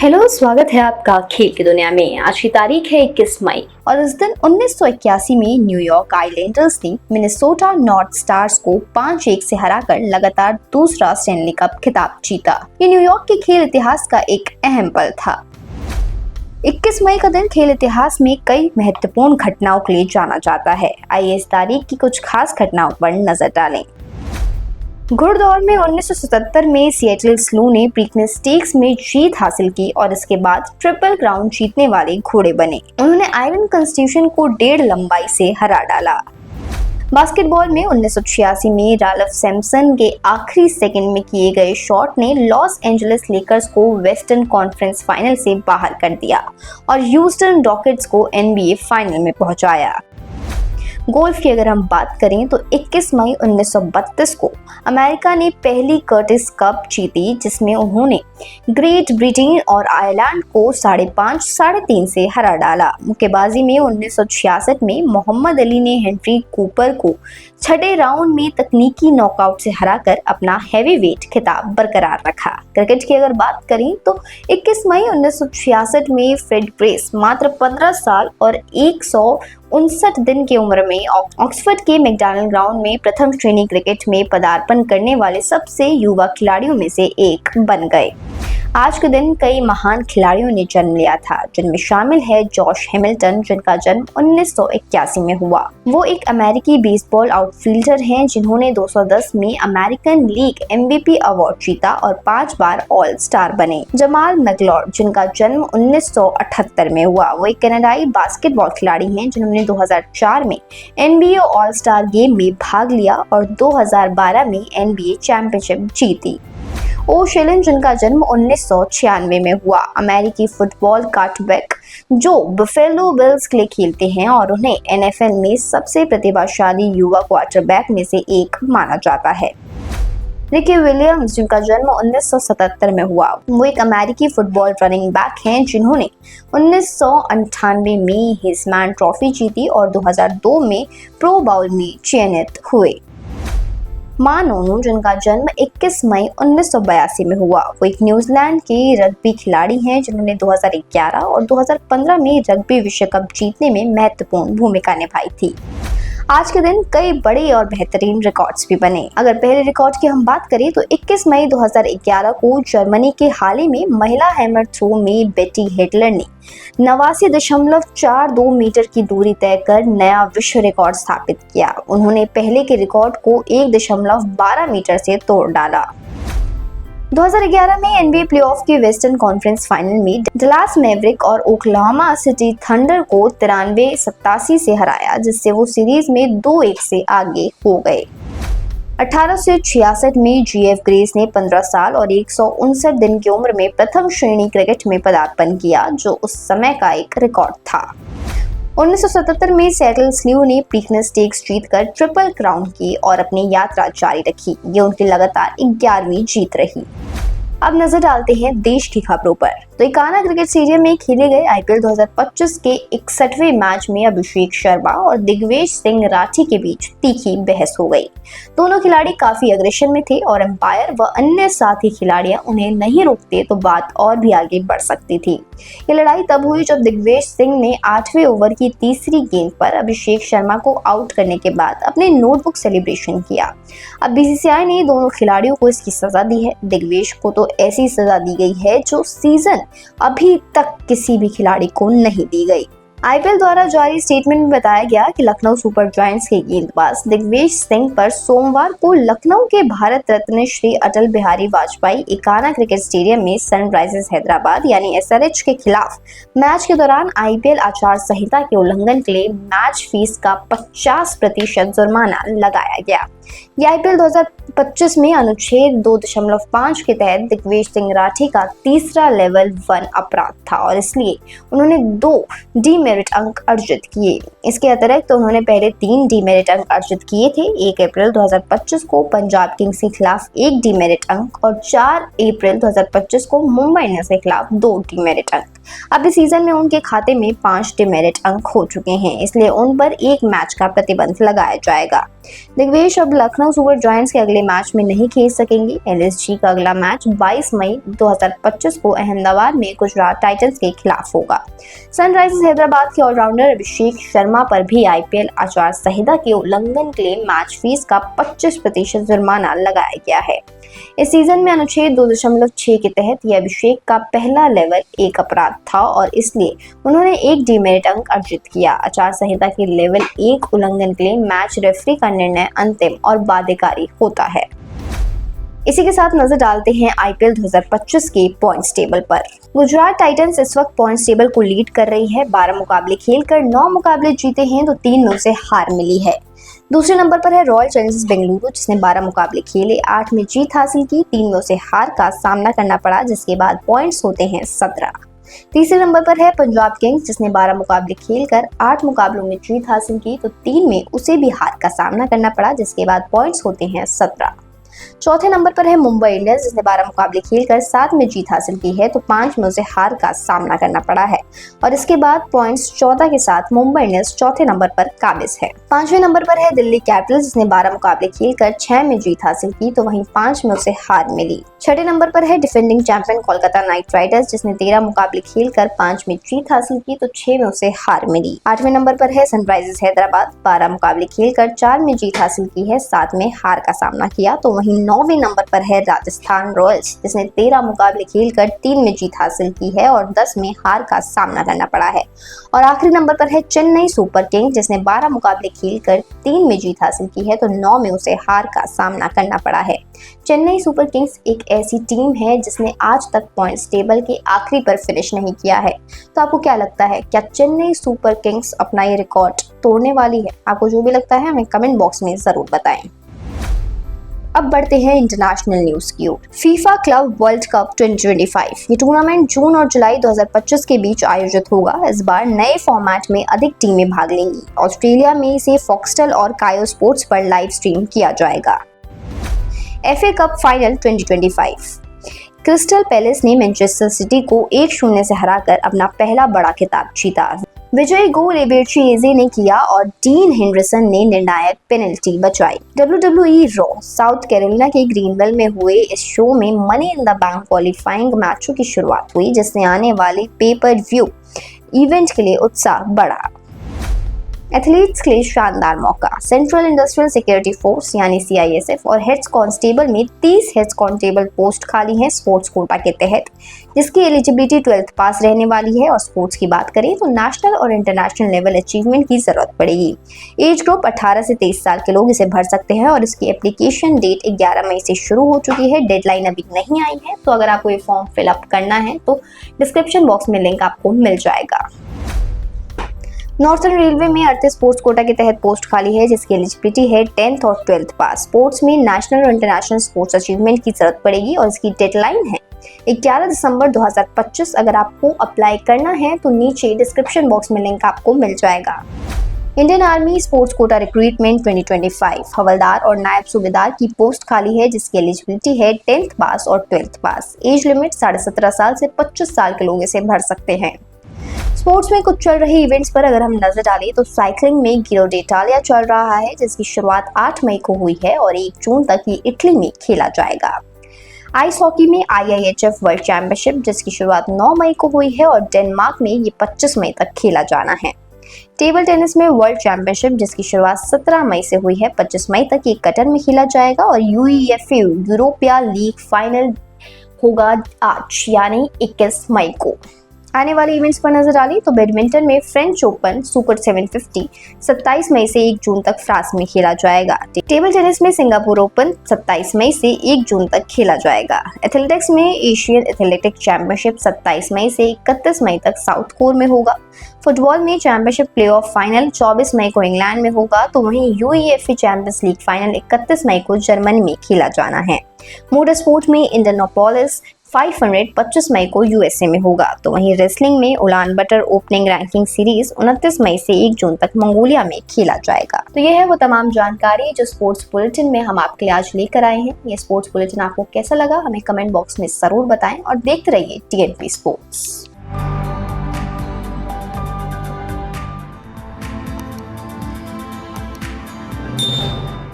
Hello, स्वागत है आपका खेल की दुनिया में। आज की तारीख है 21 मई और इस दिन 1981 में न्यूयॉर्क आइलैंडर्स ने मिनेसोटा नॉर्थ स्टार्स को 5-1 से हराकर लगातार दूसरा स्टैनली कप खिताब जीता। ये न्यूयॉर्क के खेल इतिहास का एक अहम पल था। 21 मई का दिन खेल इतिहास में कई महत्वपूर्ण घटनाओं के लिए जाना जाता है। आइए इस तारीख की कुछ खास घटनाओं पर नजर डालें। घुड़दौड़ में 1977 में सिएटल स्लू ने प्रीकनेस स्टेक्स में जीत हासिल की और इसके बाद ट्रिपल क्राउन जीतने वाले घोड़े बने। उन्होंने आयरन कॉन्स्टिट्यूशन को 1.5 लंबाई से हरा डाला। बास्केटबॉल में 1986 में राल्फ सैम्पसन के आखिरी सेकंड में किए गए शॉट ने लॉस एंजलिस लेकर्स को वेस्टर्न कॉन्फ्रेंस फाइनल से बाहर कर दिया और ह्यूस्टन रॉकेट्स को NBA फाइनल में पहुंचाया। गोल्फ की अगर हम बात करें तो 21 मई 1932 को अमेरिका ने पहली कर्टिस कप जीती, जिसमें उन्होंने ग्रेट ब्रिटेन और आयरलैंड को 5.5, 3.5 से हरा डाला। मुक्केबाजी में 1966 में मोहम्मद अली ने हेनरी कूपर को छठे राउंड में तकनीकी नॉकआउट से हराकर अपना हैवीवेट खिताब बरकरार रखा। क्रिकेट की अगर बात करें तो 21 मई 1966 में फ्रेड ग्रेस मात्र 15 साल और 159 दिन की उम्र में ऑक्सफोर्ड के मैकडॉनल्ड ग्राउंड में प्रथम श्रेणी क्रिकेट में पदार्पण करने वाले सबसे युवा खिलाड़ियों में से एक बन गए। आज के दिन कई महान खिलाड़ियों ने जन्म लिया था, जिनमें शामिल है जॉश हैमिल्टन, जिनका जन्म 1981 में हुआ। वो एक अमेरिकी बेसबॉल आउटफील्डर हैं जिन्होंने 2010 में अमेरिकन लीग MVP अवार्ड जीता और 5 बार ऑल स्टार बने। जमाल मैगलॉर्ड, जिनका जन्म 1978 में हुआ, वो एक कनाडाई बास्केटबॉल खिलाड़ी हैं जिन्होंने 2004 में NBA ऑल स्टार गेम में भाग लिया और 2012 में NBA चैंपियनशिप जीती। ओ शेलन, जिनका जन्म 1996 में हुआ, अमेरिकी फुटबॉल कार्टरबैक जो बफेलो बिल्स के लिए खेलते हैं और उन्हें NFL में सबसे प्रतिभाशाली युवा क्वार्टरबैक में से एक माना जाता है। रिकी विलियम्स, जिनका जन्म 1977 में हुआ, वो एक अमेरिकी फुटबॉल रनिंग बैक हैं जिन्होंने 1998 में हिसमैन ट्रॉफी जीती और 2002 में प्रो बाउल में चयनित हुए। मानोनू, जिनका जन्म 21 मई 1982 में हुआ, वो एक न्यूजीलैंड के रग्बी खिलाड़ी हैं जिन्होंने 2011 और 2015 में रग्बी विश्व कप जीतने में महत्वपूर्ण भूमिका निभाई थी। आज के दिन कई बड़े और बेहतरीन रिकॉर्ड्स भी बने। अगर पहले रिकॉर्ड की हम बात करें तो 21 मई 2011 को जर्मनी के हाल ही में महिला हैमर थ्रो में बेटी हेडलर ने 89.42 मीटर की दूरी तय कर नया विश्व रिकॉर्ड स्थापित किया। उन्होंने पहले के रिकॉर्ड को 1.12 मीटर से तोड़ डाला। 2011 में NBA प्लेऑफ के वेस्टर्न कॉन्फ्रेंस फाइनल में डलास मैवरिक और ओक्लाहोमा सिटी थंडर को 93-87 से हराया, जिससे वो सीरीज में 2-1 से आगे हो गए। 1866 में GF ग्रेस ने 15 साल और 159 दिन की उम्र में प्रथम श्रेणी क्रिकेट में पदार्पण किया, जो उस समय का एक रिकॉर्ड था। 1977 में सिएटल स्लू ने प्रीकनेस स्टेक्स जीतकर ट्रिपल क्राउन की और अपनी यात्रा जारी रखी। ये उनकी लगातार 11वीं जीत रही। अब नजर डालते हैं देश की खबरों पर। तो इकाना क्रिकेट स्टेडियम में खेले गए IPL 2025 के 61वें मैच में अभिषेक शर्मा और दिग्वेश सिंह राठी के बीच तीखी बहस हो गई। दोनों खिलाड़ी काफी अग्रेशन में थे और अंपायर व अन्य साथी खिलाड़ियां उन्हें नहीं रोकते तो बात और भी आगे बढ़ सकती थी। ये लड़ाई तब हुई जब दिग्वेश सिंह ने 8वें ओवर की तीसरी गेंद पर अभिषेक शर्मा को आउट करने के बाद अपने नोटबुक सेलिब्रेशन किया। अब BCCI ने दोनों खिलाड़ियों को इसकी सजा दी है। दिग्वेश को तो ऐसी सजा दी गई है जो सीजन अभी तक किसी भी खिलाड़ी को नहीं दी गई। IPL द्वारा जारी स्टेटमेंट में बताया गया कि लखनऊ सुपर जायंट्स के गेंदबाज दिग्वेश सिंह पर सोमवार को लखनऊ के भारत रत्न श्री अटल बिहारी वाजपेयी इकाना क्रिकेट स्टेडियम में सनराइजर्स हैदराबाद यानी SRH के खिलाफ मैच के दौरान IPL आचार संहिता के उल्लंघन के लिए मैच फीस का 50% जुर्माना लगाया गया। यह IPL 2025 में अनुच्छेद 2.5 के तहत दिग्वेश सिंह राठी का तीसरा लेवल 1 अपराध था और इसलिए उन्होंने 2 डीमेरिट अंक अर्जित किए। इसके अतिरिक्त उन्होंने पहले 3 डीमेरिट अंक अर्जित किए थे। 1 अप्रैल 2025 को पंजाब किंग्स के खिलाफ 1 डीमेरिट अंक और 4 अप्रैल 2025 को मुंबई इंडियंस के खिलाफ 2 डीमेरिट अंक। अब इस सीजन में उनके खाते में 5 डीमेरिट अंक हो चुके हैं, इसलिए उन पर 1 मैच का प्रतिबंध लगाया जाएगा। दिग्विजय अब लखनऊ सुपर जायंट्स के अगले मैच में नहीं खेल सकेंगे। एलएसजी का अगला मैच 22 मई 2025 को अहमदाबाद में गुजरात टाइटंस के खिलाफ होगा। सनराइजर्स हैदराबाद के ऑलराउंडर अभिषेक शर्मा पर भी आईपीएल आचार संहिता के उल्लंघन के लिए मैच फीस का 25% जुर्माना लगाया गया है। इस सीजन में अनुच्छेद 2.6 के तहत यह अभिषेक का पहला लेवल 1 अपराध था और इसलिए उन्होंने एक डीमेरिट अंक अर्जित किया। आचार संहिता के लेवल 1 उल्लंघन के लिए मैच रेफरी का निर्णय अंतिम और बाध्यकारी होता है। इसी के साथ नजर डालते हैं आईपीएल 2025 के पॉइंट्स टेबल पर। गुजरात टाइटंस इस वक्त पॉइंट्स टेबल को लीड कर रही है। 12 मुकाबले खेलकर 9 मुकाबले जीते हैं तो 3 में उसे हार मिली है। दूसरे नंबर पर है रॉयल चैलेंजर्स बेंगलुरु, जिसने 12 मुकाबले खेले, 8 में जीत हासिल की, 3 में उसे हार का सामना करना पड़ा, जिसके बाद पॉइंट्स होते हैं 17। तीसरे नंबर पर है पंजाब किंग्स, जिसने 12 मुकाबले खेलकर 8 मुकाबलों में जीत हासिल की तो 3 में उसे भी हार का सामना करना पड़ा, जिसके बाद पॉइंट्स होते हैं 17। चौथे नंबर पर है मुंबई इंडियंस, जिसने 12 मुकाबले खेलकर 7 में जीत हासिल की है तो 5 में उसे हार का सामना करना पड़ा है और इसके बाद पॉइंट्स 14 के साथ मुंबई इंडियंस चौथे नंबर पर काबिज है। पांचवें नंबर पर है दिल्ली कैपिटल्स, जिसने 12 मुकाबले खेलकर 6 में जीत हासिल की तो वहीं 5 में उसे हार मिली। छठे नंबर पर है defending champion Kolkata night Riders, जिसने 13 मुकाबले खेलकर 5 में जीत हासिल की तो 6 में उसे हार मिली। 8वें नंबर पर है सनराइजर्स हैदराबाद, 12 मुकाबले खेलकर 4 में जीत हासिल की है, 7 में हार का सामना किया तो वहीं 9वें नंबर पर है राजस्थान रॉयल्स, जिसने 13 मुकाबले खेलकर 3 में जीत हासिल की है और 10 में हार का सामना करना पड़ा है। और आखिरी नंबर पर है चेन्नई सुपर किंग्स, जिसने 12 मुकाबले खेलकर 3 में जीत हासिल की है तो 9 में उसे हार का सामना करना पड़ा है। चेन्नई सुपर किंग्स एक ऐसी टीम है जिसने आज तक पॉइंट्स टेबल के आखिरी पर फिनिश नहीं किया है। तो आपको क्या लगता है, क्या चेन्नई सुपर किंग्स अपना ये रिकॉर्ड तोड़ने वाली है? आपको जो भी लगता है हमें कमेंट बॉक्स में जरूर बताएं। अब बढ़ते हैं इंटरनेशनल न्यूज की ओर। फीफा क्लब वर्ल्ड कप 2025 ये टूर्नामेंट जून और जुलाई 2025 के बीच आयोजित होगा। इस बार नए फॉर्मेट में अधिक टीमें भाग लेंगी। ऑस्ट्रेलिया में इसे फॉक्सटेल और कायो स्पोर्ट्स पर लाइव स्ट्रीम किया जाएगा। FA cup final 2025 crystal palace ने मैनचेस्टर सिटी को 1-0 से हराकर अपना पहला बड़ा खिताब जीता। विजयी गोल एबेरेची एजे ने किया और डीन हेंडरसन ने निर्णायक पेनल्टी बचाई। WWE रॉ साउथ कैरोलिना के ग्रीनवेल में हुए इस शो में money in the bank qualifying मैचों की शुरुआत हुई, जिससे आने वाले पेपर व्यू इवेंट के लिए उत्साह बढ़ा। एथलीट्स के लिए शानदार मौका। सेंट्रल इंडस्ट्रियल सिक्योरिटी फोर्स यानी CISF और हेड्स कांस्टेबल में 30 हेड्स कांस्टेबल पोस्ट खाली हैं स्पोर्ट्स कोटा के तहत, जिसकी एलिजिबिलिटी 12th पास रहने वाली है। और स्पोर्ट्स की बात करें तो नेशनल और इंटरनेशनल लेवल अचीवमेंट की जरूरत पड़ेगी। एज ग्रुप 18 से 23 साल के लोग इसे भर सकते हैं और इसकी एप्लीकेशन डेट 11 मई से शुरू हो चुकी है। डेडलाइन अभी नहीं आई है, तो अगर आपको ये फॉर्म फिलअप करना है तो डिस्क्रिप्शन बॉक्स में लिंक आपको मिल जाएगा। नॉर्थर्न रेलवे में 38 स्पोर्ट्स कोटा के तहत पोस्ट खाली है, जिसकी एलिजिबिलिटी है 10th और 12th पास। स्पोर्ट्स में नेशनल और इंटरनेशनल स्पोर्ट्स अचीवमेंट की जरूरत पड़ेगी और इसकी डेडलाइन है 11 दिसंबर 2025। अगर आपको अप्लाई करना है तो नीचे डिस्क्रिप्शन बॉक्स में लिंक आपको मिल जाएगा। Indian army sports quota recruitment 2025 हवलदार और नायब सूबेदार की पोस्ट खाली है, जिसकी एलिजिबिलिटी है 10th पास और 12th पास। एज लिमिट 17.5 साल से 25 साल के लोग इसे भर सकते हैं। स्पोर्ट्स में कुछ चल रहे इवेंट्स पर अगर हम नजर डालें तो साइकिलिंग में गिरो d'Italia चल रहा है, जिसकी शुरुआत 8 मई को हुई है और 1 जून तक ये इटली में खेला जाएगा। आइस हॉकी में IIHF वर्ल्ड चैंपियनशिप, जिसकी शुरुआत 9 मई को हुई है और डेनमार्क में ये 25 मई तक खेला जाना है। टेबल टेनिस में वर्ल्ड चैंपियनशिप, जिसकी शुरुआत 17 मई से हुई है, 25 मई तक ये कतर में खेला जाएगा। और UEFA यूरोपिया लीग फाइनल होगा आज यानी 21 मई को। आने वाले इवेंट्स पर नजर डाली तो बैडमिंटन में फ्रेंच ओपन सुपर 750 27 मई से 1 जून तक फ्रांस में खेला जाएगा। टेबल टेनिस में सिंगापुर ओपन 27 मई से 1 जून तक खेला जाएगा। एथलेटिक्स में एशियन एथलेटिक चैंपियनशिप 27 मई से 31 मई तक साउथ कोरिया में होगा। फुटबॉल में चैंपियनशिप प्लेऑफ फाइनल 24 मई को इंग्लैंड में होगा, तो वहीं UEFA चैंपियंस लीग फाइनल 31 मई को जर्मनी में खेला जाना है। मोटर स्पोर्ट में इंडियनापोलिस 500 25 मई को USA में होगा, तो वहीं रेसलिंग में Ulan butter opening ranking series 29 मई से 1 जून तक मंगोलिया में खेला जाएगा। तो यह है वो तमाम जानकारी जो स्पोर्ट्स बुलेटिन में हम आपके लिए आज लेकर आए हैं। ये स्पोर्ट्स बुलेटिन आपको कैसा लगा हमें कमेंट बॉक्स में जरूर बताएं और देखते रहिए TNP स्पोर्ट्स।